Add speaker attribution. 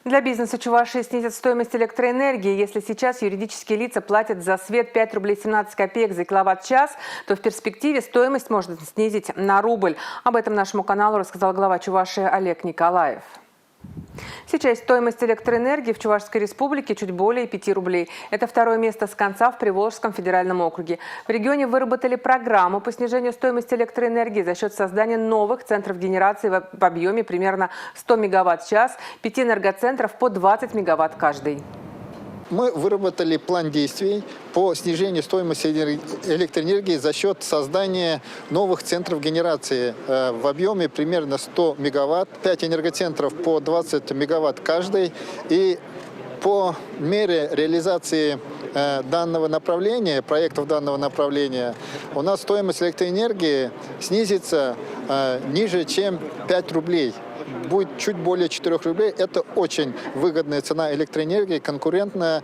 Speaker 1: Для бизнеса Чувашии снизят стоимость электроэнергии. Если сейчас юридические лица платят за свет 5 рублей 17 копеек за киловатт-час, то в перспективе стоимость можно снизить на рубль. Об этом нашему каналу рассказал глава Чувашии Олег Николаев. Сейчас стоимость электроэнергии в Чувашской республике чуть более 5 рублей. Это второе место с конца в Приволжском федеральном округе. В регионе выработали программу по снижению стоимости электроэнергии за счет создания новых центров генерации в объеме примерно 100 мегаватт в час, 5 энергоцентров по 20 мегаватт каждый.
Speaker 2: Мы выработали план действий по снижению стоимости электроэнергии за счет создания новых центров генерации в объеме примерно 100 мегаватт, 5 энергоцентров по 20 мегаватт каждый. И по мере реализации данного направления, проектов данного направления, у нас стоимость электроэнергии снизится ниже, чем 5 рублей. Будет чуть более 4 рублей. Это очень выгодная цена электроэнергии, конкурентная.